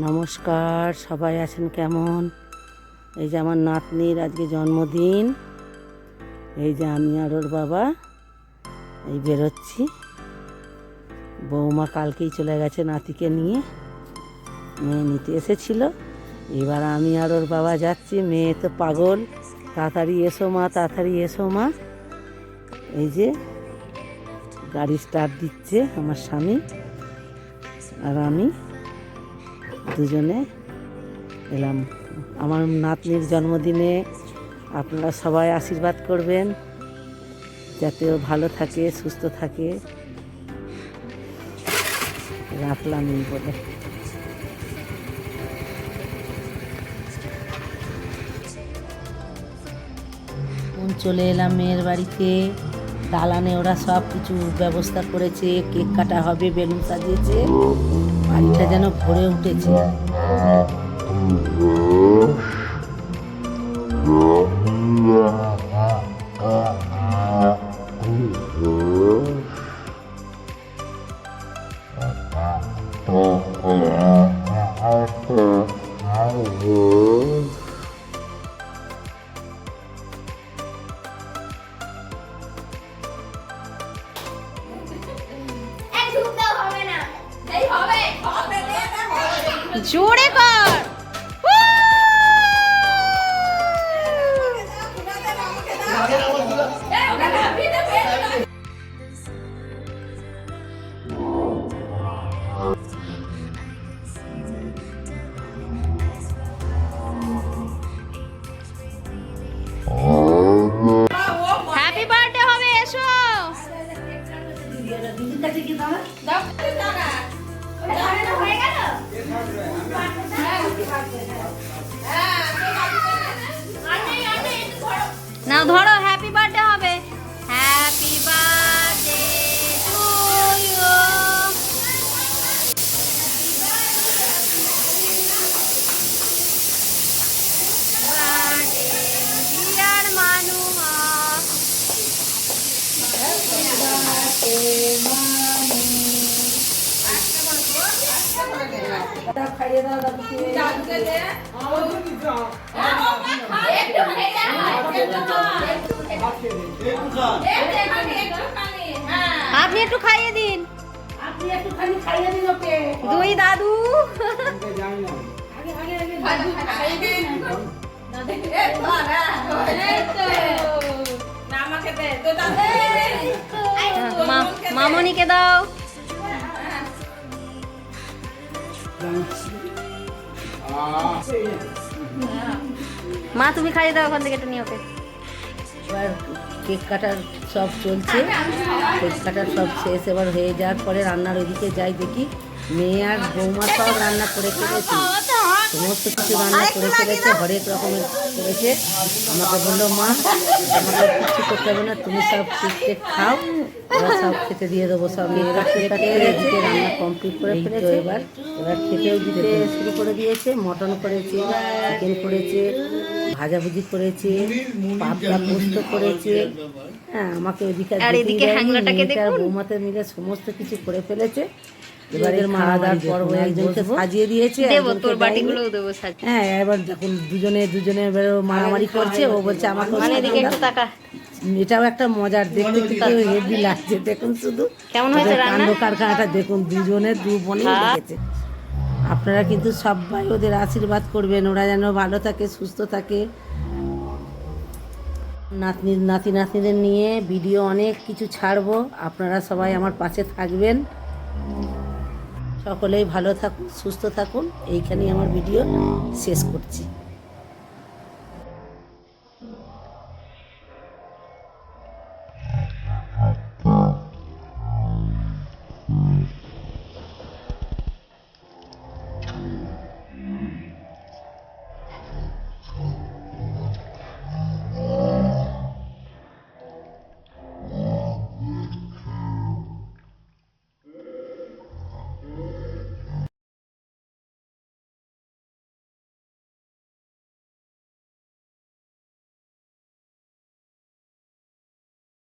নমস্কার, সবাই আছেন কেমন? এই যে আমার নাতনির আজকে জন্মদিন। এই যে আমি আর ওর বাবা এই বেরোচ্ছি। বৌমা কালকেই চলে গেছে নাতিকে নিয়ে, মেয়ে নিতে এসেছিল। এবার আমি আর ওর বাবা যাচ্ছি। মেয়ে তো পাগল, তাড়াতাড়ি এসো মা, তাড়াতাড়ি এসো মা। এই যে গাড়ি স্টার্ট দিচ্ছে আমার স্বামী আর আমি, দুজনে এলাম আমার নাতনির জন্মদিনে। আপনারা সবাই আশীর্বাদ করবেন যাতে ও ভালো থাকে, সুস্থ থাকে। রাখলাম এই বলে। চলে এলাম মেয়ের বাড়িতে। দালানে ওরা সব কিছু ব্যবস্থা করেছে, কেক কাটা হবে, বেলুন সাজিয়েছে, বাড়িটা যেন ভরে উঠেছে। জোরে কর। হ্যাপি বার্থডে হবে, এসো। নাও ধরো, হ্যাপি বার্থডে হবে। Happy birthday to you. Dear Manua. আপনি একটু খাইয়ে দিন, দুই দাদু। মামনিকে দাও। মা তুমি খাইয়ে দাও, ওখান থেকে একটু নিয়ে ওকে। এবার কেক কাটার সব চলছে, কেক কাটার সব শেষ। এবার হয়ে যাওয়ার পরে রান্নার ওইদিকে যাই, দেখি মেয়ে আর বৌমা সব রান্না করে ফেলেছে, সমস্ত কিছু রান্না করে ফেলেছে, হরেক রকমের করেছে। আমাকে বললো মা আমাকে কিছু করতে হবে না, তুমি সব কেক খাও, ওরা সব খেতে দিয়ে দেবো। সব মেয়েরা খেতে এদিকে রান্না কমপ্লিট করে ফেলেছে। এবার খেতেও দিতে শুরু করে দিয়েছে। মটন করেছে, চিকেন করেছে, ভাজাভুজি করেছে, পাতলা পোস্ত করেছে। হ্যাঁ, আমাকে ওইদিকে বৌমাতে মিলে সমস্ত কিছু করে ফেলেছে। এবারে খাওয়া দাওয়ার পর্ব একজনকে সাজিয়ে দিয়েছে, হ্যাঁ। এবার দেখুন দুজনে এবার মারামারি করছে। ও বলছে আমাকে, এটাও একটা মজার, দেখতে কিন্তু হেভি লাগছে। দেখুন শুধু কেমন হয়েছে কাণ্ড কারখানাটা দেখুন, দুজনে দু বোনই লেগেছে। আপনারা কিন্তু সবাই ওদের আশীর্বাদ করবেন, ওরা যেন ভালো থাকে, সুস্থ থাকে। নাতিদের নিয়ে ভিডিও অনেক কিছু ছাড়বো, আপনারা সবাই আমার পাশে থাকবেন। সকলেই ভালো থাকুন, সুস্থ থাকুন। এইখানেই আমার ভিডিও শেষ করছি।